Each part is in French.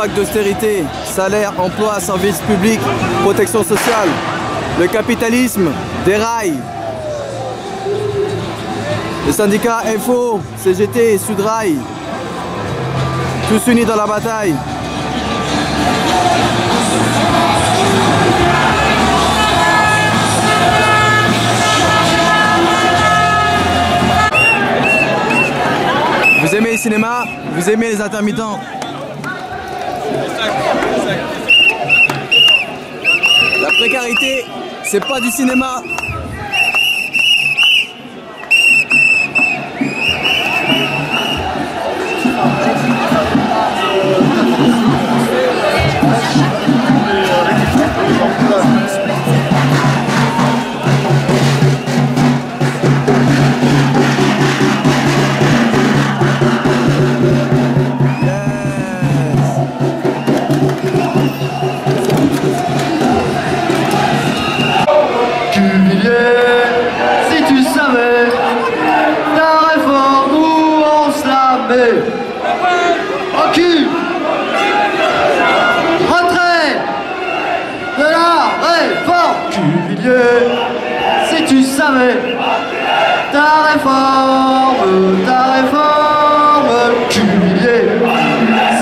pacte d'austérité, salaire, emploi, services publics, protection sociale. Le capitalisme déraille. Les syndicats FO, CGT, Sudrail, tous unis dans la bataille. Vous aimez le cinéma, vous aimez les intermittents. La précarité, c'est pas du cinéma. Si tu savais ta réforme, Cuvillier.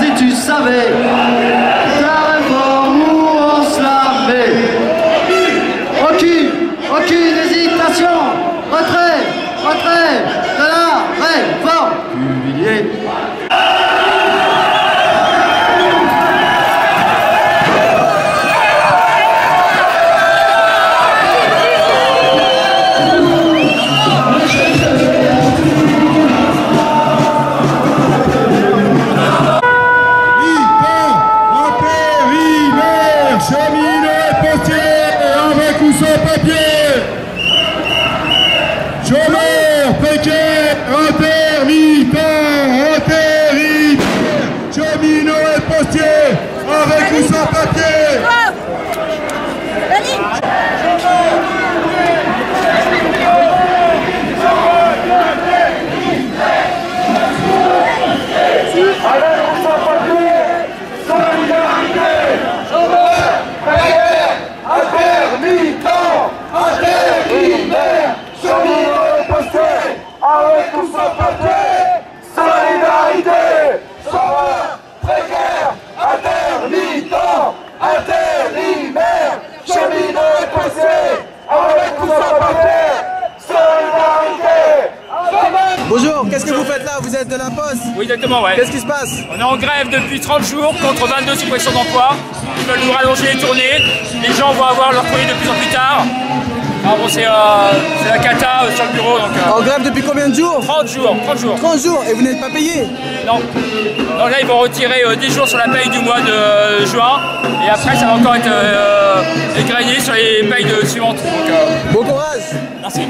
Si tu savais ta réforme où on se la met. Aucune hésitation. Retrait de la réforme, Cuvillier. Chômeurs, précaires, intermittents, cheminots et postiers, avec ou sans papier. Bonjour, qu'est-ce que vous faites là? Vous êtes de la Poste? Oui, exactement, ouais. Qu'est-ce qui se passe? On est en grève depuis 30 jours contre 22 suppressions d'emplois. Ils veulent nous rallonger les tournées. Les gens vont avoir leur courrier de plus en plus tard. Alors bon, c'est la cata sur le bureau. Donc, en grève depuis combien de jours? 30 jours. 30 jours et vous n'êtes pas payé? Non. Donc là, ils vont retirer 10 jours sur la paye du mois de juin. Et après, ça va encore être égrené sur les payes suivantes. Donc, bon courage. Merci.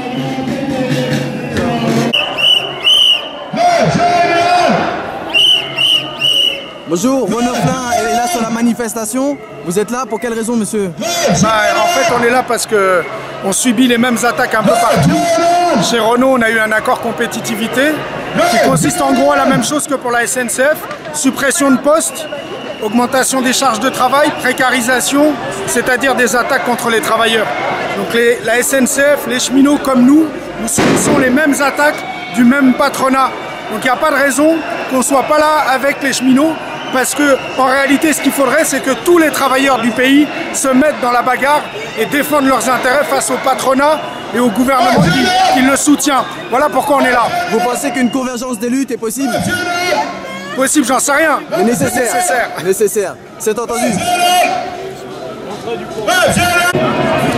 Bonjour, Renaud Flin est là sur la manifestation. Vous êtes là pour quelle raison, monsieur? En fait, on est là parce qu'on subit les mêmes attaques un peu partout. Chez Renault, on a eu un accord compétitivité qui consiste en gros à la même chose que pour la SNCF. Suppression de postes, augmentation des charges de travail, précarisation, c'est-à-dire des attaques contre les travailleurs. Donc la SNCF, les cheminots comme nous subissons les mêmes attaques du même patronat. Donc il n'y a pas de raison qu'on ne soit pas là avec les cheminots. Parce que en réalité, ce qu'il faudrait, c'est que tous les travailleurs du pays se mettent dans la bagarre et défendent leurs intérêts face au patronat et au gouvernement qui le soutient. Voilà pourquoi on est là. Vous pensez qu'une convergence des luttes est possible? Possible, j'en sais rien. Mais nécessaire. Nécessaire. C'est entendu.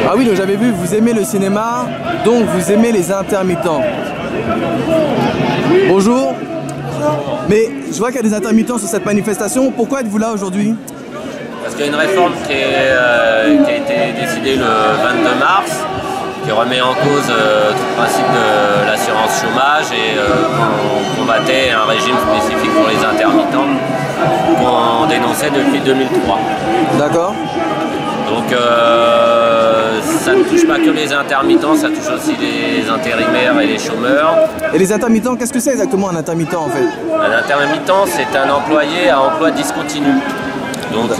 Ah oui, donc j'avais vu, vous aimez le cinéma, donc vous aimez les intermittents. Bonjour. Mais je vois qu'il y a des intermittents sur cette manifestation. Pourquoi êtes-vous là aujourd'hui? Parce qu'il y a une réforme qui a été décidée le 22 mars, qui remet en cause tout le principe de l'assurance chômage et on combattait un régime spécifique pour les intermittents qu'on dénonçait depuis 2003. D'accord. Donc ça ne touche pas que les intermittents, ça touche aussi les intérimaires et les chômeurs. Et les intermittents, qu'est-ce que c'est exactement un intermittent en fait? Un intermittent, c'est un employé à emploi discontinu. donc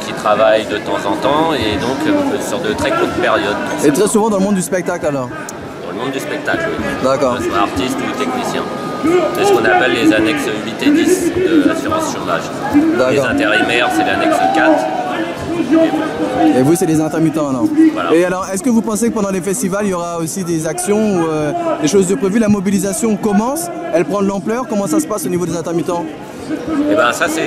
qui travaillent de temps en temps et donc sur de très courtes périodes. Et très souvent dans le monde du spectacle alors? Dans le monde du spectacle, oui. D'accord. Que ce soit artiste ou technicien. C'est ce qu'on appelle les annexes 8 et 10 de l'assurance chômage. Les intérimaires, c'est l'annexe 4. Et vous, c'est des intermittents alors. Voilà. Et alors, est-ce que vous pensez que pendant les festivals, il y aura aussi des actions ou des choses de prévues? La mobilisation commence, elle prend de l'ampleur. Comment ça se passe au niveau des intermittents? Et ben ça, c'est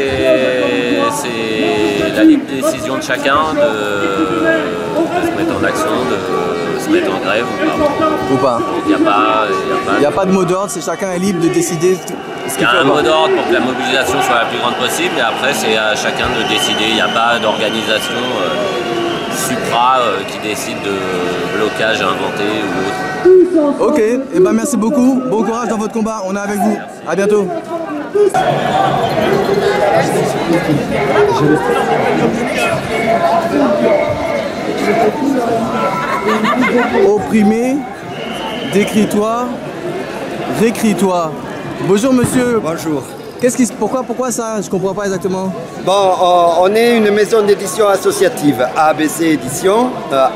la libre décision de chacun de se mettre en action, de se mettre en grève ou pas. Il n'y a pas de mot d'ordre, c'est chacun est libre de décider ce qu'il fait. Il y a un mot d'ordre pour que la mobilisation soit la plus grande possible et après c'est à chacun de décider. Il n'y a pas d'organisation supra qui décide de blocage inventé ou autre. Ok, et ben merci beaucoup, bon courage dans votre combat, on est avec vous, à bientôt. Opprimé, décris-toi, récris-toi. Bonjour monsieur. Bonjour. Pourquoi ça? Je comprends pas exactement. Bon, on est une maison d'édition associative, ABC Édition.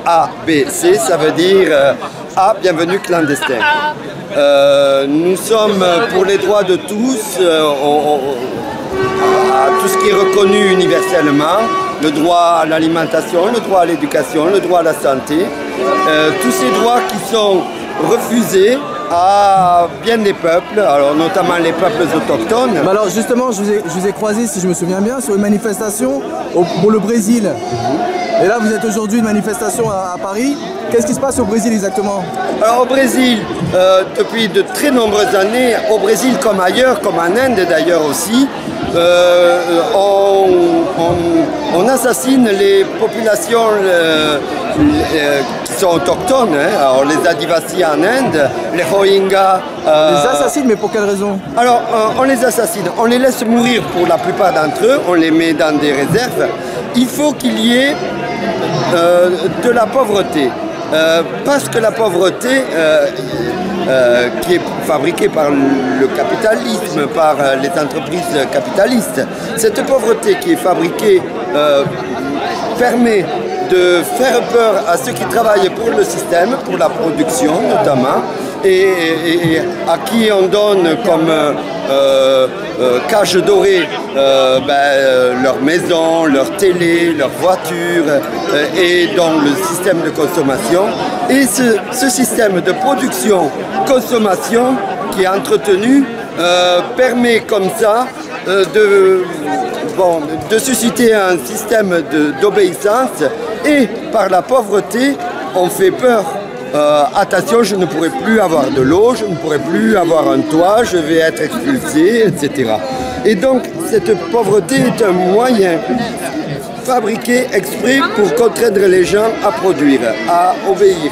ABC, ça veut dire A, bienvenue clandestin. Nous sommes pour les droits de tous, à tout ce qui est reconnu universellement, le droit à l'alimentation, le droit à l'éducation, le droit à la santé, tous ces droits qui sont refusés à bien des peuples, alors notamment les peuples autochtones. Mais alors justement, je vous ai croisé, si je me souviens bien, sur une manifestation pour le Brésil. Et là, vous êtes aujourd'hui une manifestation à Paris. Qu'est-ce qui se passe au Brésil exactement? Alors au Brésil, depuis de très nombreuses années, au Brésil comme ailleurs, comme en Inde d'ailleurs aussi, on assassine les populations qui sont autochtones, hein. Alors les Adivasi en Inde, les Rohingyas. Les assassine, mais pour quelle raison? Alors on les assassine, on les laisse mourir pour la plupart d'entre eux, on les met dans des réserves. Il faut qu'il y ait de la pauvreté. Parce que la pauvreté qui est fabriquée par le capitalisme, par les entreprises capitalistes, cette pauvreté qui est fabriquée permet de faire peur à ceux qui travaillent pour le système, pour la production notamment, et à qui on donne comme cage dorée leur maison, leur télé, leur voiture et donc le système de consommation. Et ce système de production-consommation qui est entretenu permet comme ça de susciter un système d'obéissance et par la pauvreté on fait peur. Attention, je ne pourrai plus avoir de l'eau, je ne pourrai plus avoir un toit, je vais être expulsé, etc. Et donc, cette pauvreté est un moyen fabriqué exprès pour contraindre les gens à produire, à obéir.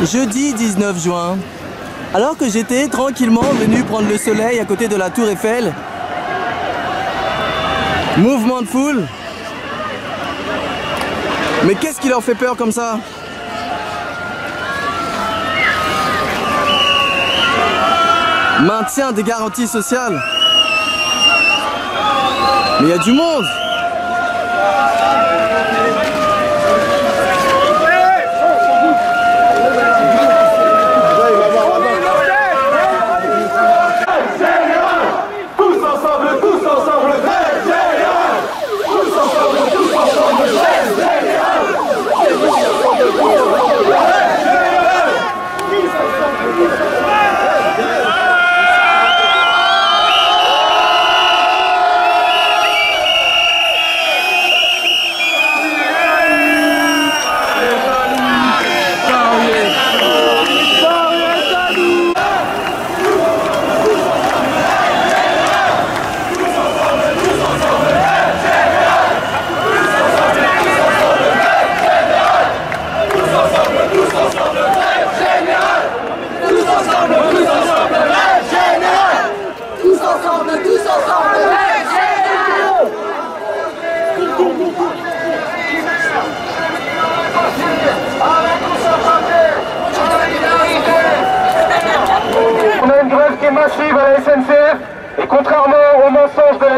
Jeudi 19 juin, alors que j'étais tranquillement venu prendre le soleil à côté de la Tour Eiffel, mouvement de foule. Mais qu'est-ce qui leur fait peur comme ça? Maintien des garanties sociales. Mais il y a du monde.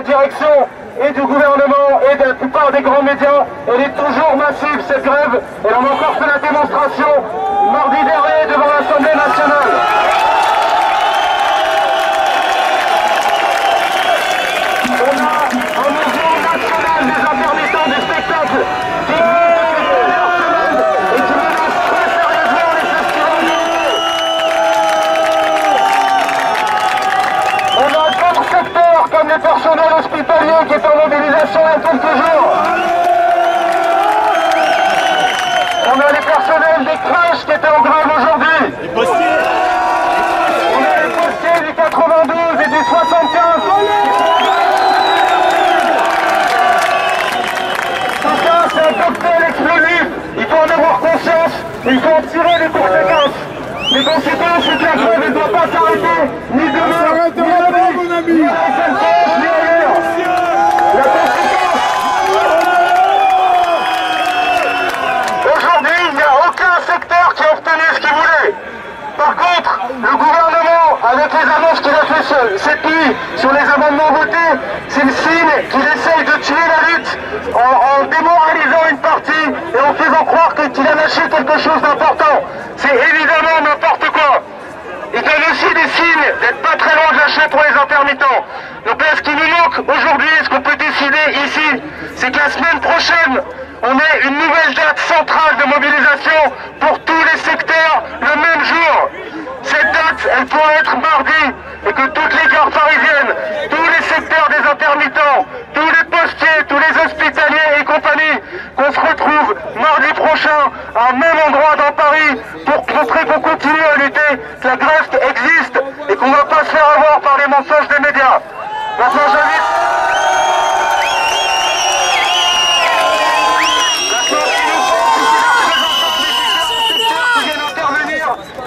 direction et du gouvernement et de la plupart des grands médias. Elle est toujours massive, cette grève. Elle en a encore fait la démonstration mardi dernier devant l'Assemblée nationale. On a un mouvement national des intermittents du spectacle qui et qui menace très sérieusement les festivals. On a d'autres secteurs comme les personnels hospitaliers qui est en mobilisation il y a quelques jours. On a les personnels des crèches qui étaient en grève aujourd'hui. Les postiers. On a les postiers du 92 et du 75. Tout ça, c'est un cocktail explosif. Il faut en avoir conscience. Il faut en tirer les conséquences. Les conséquences, c'est que la grève ne doit pas s'arrêter. Ni demain, ni lundi, ni à la SNCF, ni ailleurs. La conséquence. Aujourd'hui, il n'y a aucun secteur qui a obtenu ce qu'il voulait. Par contre, le gouvernement, avec les annonces qu'il a fait cette nuit sur les amendements votés, c'est le signe qu'il essaye de tuer la lutte en démoralisant une partie et en faisant croire qu'il a lâché quelque chose d'important. C'est évidemment n'importe quoi. Il donne aussi des signes d'être pas très loin de lâcher pour les intermittents. Donc là, ce qui nous manque aujourd'hui, ce qu'on peut décider ici, c'est que la semaine prochaine, on ait une nouvelle date centrale de mobilisation pour tous les secteurs le même jour. Cette date, elle pourrait être mardi et que toutes les gares parisiennes, tous les secteurs des intermittents, tous les postiers, tous les hospitaliers et compagnie, qu'on se retrouve mardi prochain à un même endroit dans Paris pour montrer qu'on continue à lutter, que la grève existe et qu'on ne va pas se faire avoir par les mensonges des médias. Maintenant, j'invite...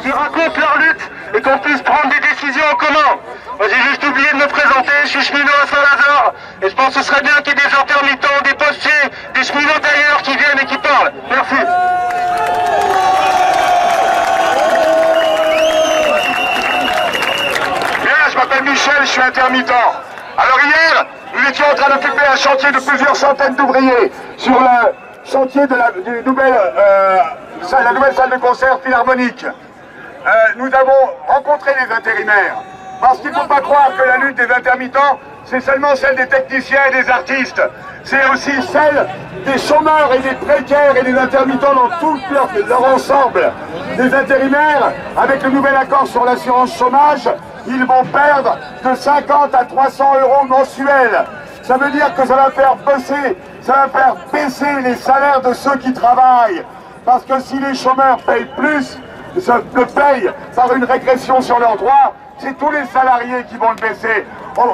qui racontent leur lutte et qu'on puisse prendre des décisions en commun. Moi j'ai juste oublié de me présenter, je suis cheminot à Saint-Lazare et je pense que ce serait bien qu'il y ait des intermittents, des postiers, des cheminots d'ailleurs qui viennent et qui parlent. Merci. Bien, je m'appelle Michel, je suis intermittent. Alors hier, nous étions en train d'occuper un chantier de plusieurs centaines d'ouvriers sur le chantier de la nouvelle salle de concert philharmonique. Nous avons rencontré les intérimaires, parce qu'il ne faut pas croire que la lutte des intermittents, c'est seulement celle des techniciens et des artistes. C'est aussi celle des chômeurs et des précaires et des intermittents dans tout leur ensemble. Les intérimaires, avec le nouvel accord sur l'assurance chômage, ils vont perdre de 50 à 300 euros mensuels. Ça veut dire que ça va faire baisser les salaires de ceux qui travaillent. Parce que si les chômeurs payent plus, le payent par une régression sur leurs droits, c'est tous les salariés qui vont le baisser,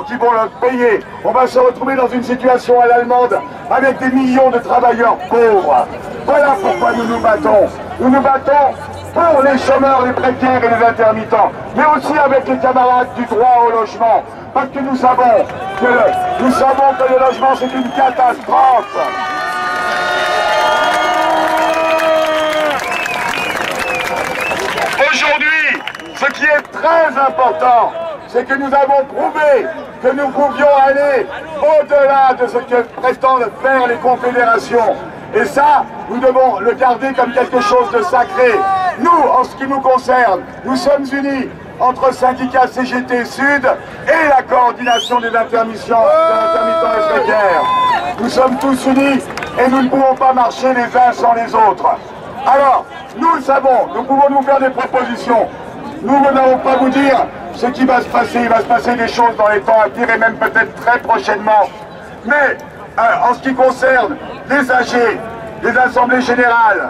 qui vont le payer. On va se retrouver dans une situation à l'allemande avec des millions de travailleurs pauvres. Voilà pourquoi nous nous battons. Nous nous battons pour les chômeurs, les précaires et les intermittents, mais aussi avec les camarades du droit au logement. Parce que nous savons que le logement c'est une catastrophe. Aujourd'hui, ce qui est très important, c'est que nous avons prouvé que nous pouvions aller au-delà de ce que prétendent faire les confédérations. Et ça, nous devons le garder comme quelque chose de sacré. Nous, en ce qui nous concerne, nous sommes unis entre syndicats CGT Sud et la coordination des intermittents et précaires. Nous sommes tous unis et nous ne pouvons pas marcher les uns sans les autres. Alors, nous le savons, nous pouvons nous faire des propositions. Nous n'allons pas vous dire ce qui va se passer. Il va se passer des choses dans les temps à venir et même peut-être très prochainement. Mais en ce qui concerne les AG, les assemblées générales,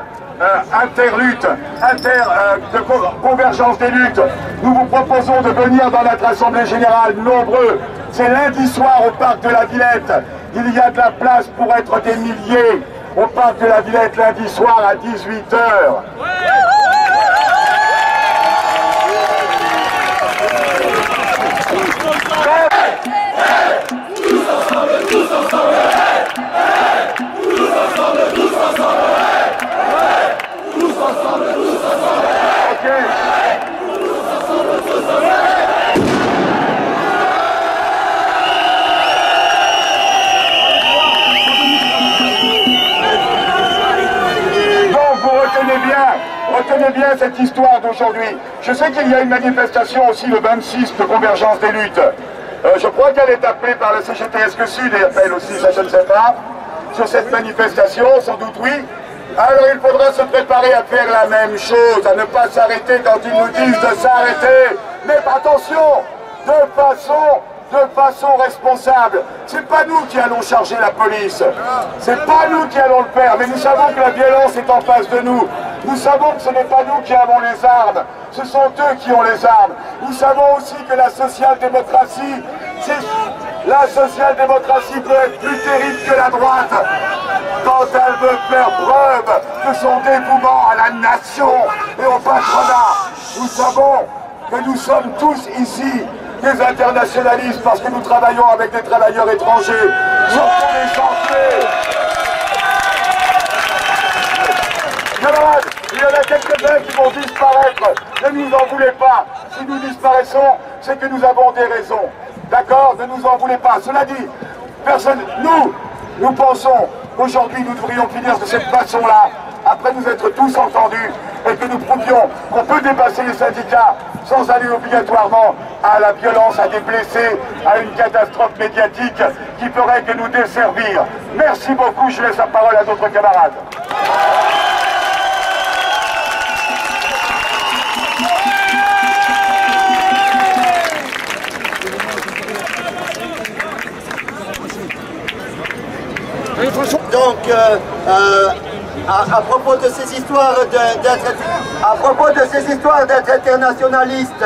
interlutte, de convergence des luttes, nous vous proposons de venir dans notre assemblée générale nombreux. C'est lundi soir au parc de la Villette. Il y a de la place pour être des milliers au parc de la Villette lundi soir à 18 h. bien cette histoire d'aujourd'hui. Je sais qu'il y a une manifestation aussi le 26 de Convergence des luttes. Je crois qu'elle est appelée par le CGTSQ Sud et appelle aussi, ça je ne sais pas, sur cette manifestation, sans doute oui. Alors il faudra se préparer à faire la même chose, à ne pas s'arrêter quand ils nous disent de s'arrêter. Mais attention, de façon responsable. C'est pas nous qui allons charger la police. C'est pas nous qui allons le faire. Mais nous savons que la violence est en face de nous. Nous savons que ce n'est pas nous qui avons les armes. Ce sont eux qui ont les armes. Nous savons aussi que la social-démocratie, peut être plus terrible que la droite quand elle veut faire preuve de son dévouement à la nation et au patronat. Nous savons que nous sommes tous ici des internationalistes parce que nous travaillons avec des travailleurs étrangers. Sortons les chantiers. Camarades, il y en a quelques-uns qui vont disparaître. Ne nous en voulez pas. Si nous disparaissons, c'est que nous avons des raisons. D'accord? Ne nous en voulez pas. Cela dit, nous pensons qu'aujourd'hui nous devrions finir de cette façon-là, après nous être tous entendus, et que nous prouvions qu'on peut dépasser les syndicats sans aller obligatoirement à la violence, à des blessés, à une catastrophe médiatique qui ferait que nous desservir. Merci beaucoup, je laisse la parole à d'autres camarades. Donc, à propos de ces histoires d'être internationalistes,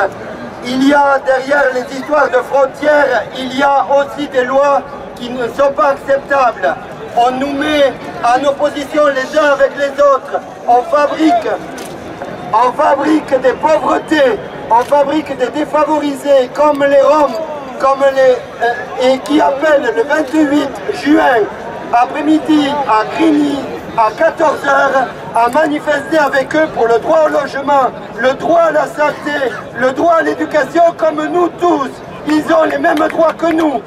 il y a derrière les histoires de frontières, il y a aussi des lois qui ne sont pas acceptables. On nous met en opposition les uns avec les autres. On fabrique des pauvretés, on fabrique des défavorisés comme les Roms, et qui appellent le 28 juin après-midi à Grigny à 14 h à manifester avec eux pour le droit au logement, le droit à la santé, le droit à l'éducation comme nous tous. Ils ont les mêmes droits que nous.